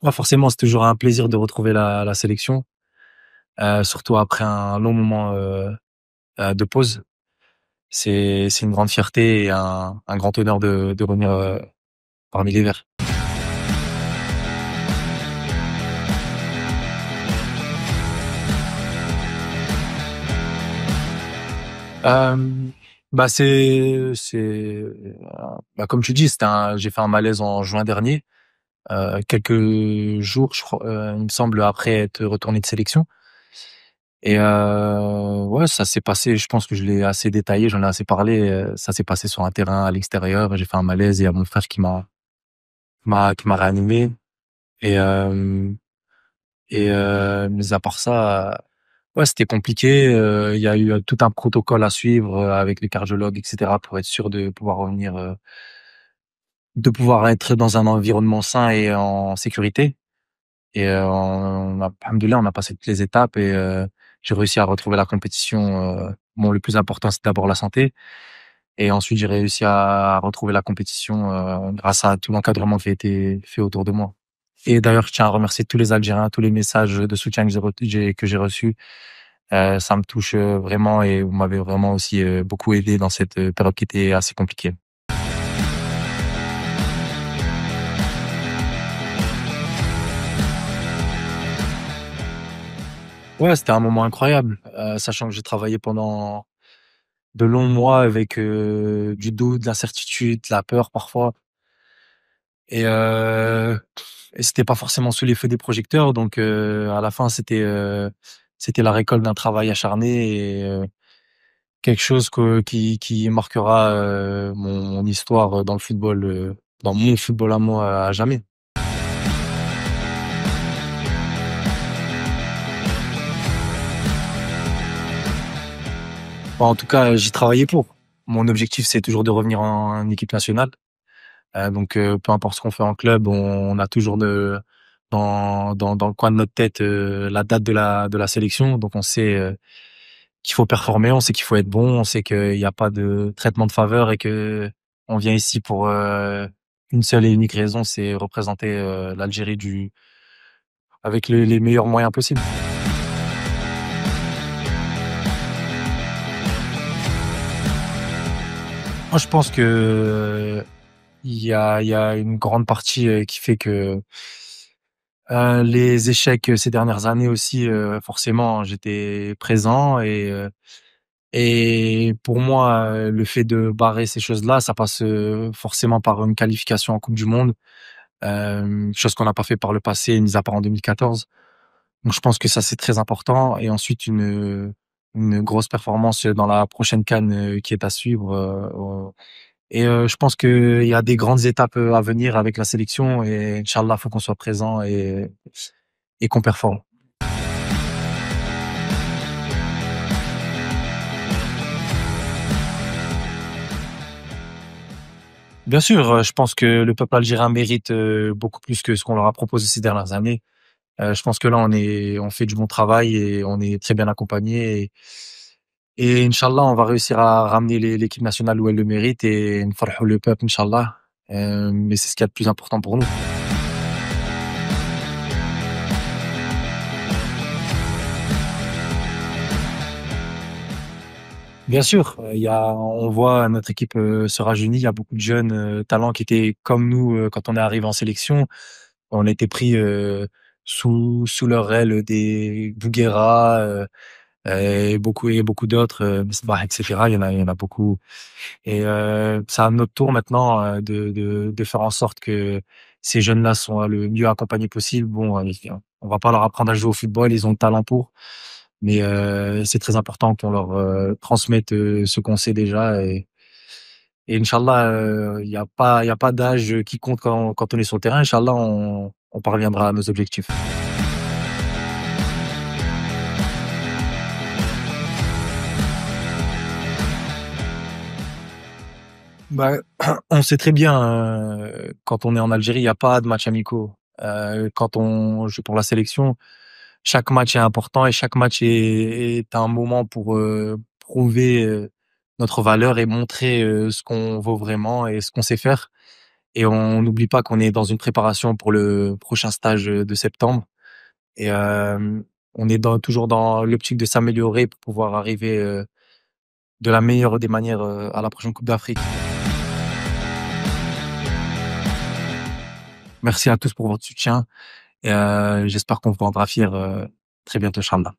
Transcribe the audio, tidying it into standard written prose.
Ouais, forcément, c'est toujours un plaisir de retrouver la sélection, surtout après un long moment, de pause. C'est une grande fierté et un grand honneur de revenir, parmi les Verts. Hem, bah, comme tu dis, j'ai fait un malaise en juin dernier, quelques jours, je crois, il me semble, après être retourné de sélection. Et ouais, ça s'est passé, je pense que je l'ai assez détaillé, j'en ai assez parlé, ça s'est passé sur un terrain à l'extérieur. J'ai fait un malaise et il y a mon frère qui m'a réanimé. Et mis à part ça, ouais, c'était compliqué, il y a eu, tout un protocole à suivre, avec les cardiologues et cetera pour être sûr de pouvoir être dans un environnement sain et en sécurité. Et alhamdoulilah, on a passé toutes les étapes et j'ai réussi à retrouver la compétition. Bon, le plus important, c'est d'abord la santé et ensuite j'ai réussi à retrouver la compétition, grâce à tout l'encadrement qui a été fait autour de moi. Et d'ailleurs, je tiens à remercier tous les Algériens, tous les messages de soutien que j'ai reçus. Ça me touche, vraiment et vous m'avez vraiment aussi, beaucoup aidé dans cette, période qui était assez compliquée. Ouais, c'était un moment incroyable, sachant que j'ai travaillé pendant de longs mois avec, du doute, de l'incertitude, de la peur parfois. Et c'était pas forcément sous les feux des projecteurs, donc à la fin c'était la récolte d'un travail acharné et quelque chose qui marquera, mon histoire dans le football, dans mon football à moi à jamais. Bah, en tout cas, j'y travaillais pour. Mon objectif, c'est toujours de revenir en équipe nationale. Donc peu importe ce qu'on fait en club, on a toujours dans le coin de notre tête, la date de la sélection. Donc on sait, qu'il faut performer, on sait qu'il faut être bon, on sait qu'il y a pas de traitement de faveur et que on vient ici pour, une seule et unique raison, c'est représenter, l'Algérie du avec les meilleurs moyens possibles. Moi, je pense que, il y a une grande partie, qui fait que, les échecs, ces dernières années aussi, forcément, j'étais présent et pour moi, le fait de barrer ces choses-là, ça passe, forcément par une qualification en coupe du monde, chose qu'on n'a pas fait par le passé, mis à part en 2014. Donc je pense que ça, c'est très important et ensuite une grosse performance dans la prochaine CAN, qui est à suivre, et je pense qu'il y a des grandes étapes, à venir avec la sélection et inch'Allah, faut qu'on soit présent et qu'on performe. Bien sûr, je pense que le peuple algérien mérite, beaucoup plus que ce qu'on leur a proposé ces dernières années. Je pense que là, on fait du bon travail et on est très bien accompagné et inch'Allah, on va réussir à ramener l'équipe nationale où elle le mérite et نفرحوا le peuple, inch'Allah. Mais c'est ce qu'il y a de plus important pour nous. Bien sûr, on voit notre équipe, se rajeunit. Il y a beaucoup de jeunes, talents qui étaient comme nous, quand on est arrivé en sélection. On a été pris, sous leur aile, des Bouguera, et beaucoup d'autres, Misbah et cetera. Il y en a beaucoup et c'est à notre tour maintenant, de faire en sorte que ces jeunes-là soient le mieux accompagnés possible. Bon, on va pas leur apprendre à jouer au football, ils ont le talent pour, mais c'est très important qu'on leur, transmette, ce qu'on sait déjà et inch'Allah, il y a pas d'âge qui compte quand on est sur le terrain. Inch'Allah, on parviendra à nos objectifs. Bah, on sait très bien, quand on est en Algérie, il y a pas de matchs amicaux. Quand on joue pour la sélection, chaque match est important et chaque match est un moment pour, prouver, notre valeur et montrer, ce qu'on vaut vraiment et ce qu'on sait faire. et on n'oublie pas qu'on est dans une préparation pour le prochain stage, de septembre et on est toujours dans l'optique de s'améliorer pour pouvoir arriver, de la meilleure des manières, à la prochaine coupe d'Afrique. Merci à tous pour votre soutien et j'espère qu'on vous rendra fiers, très bientôt, inch'Allah.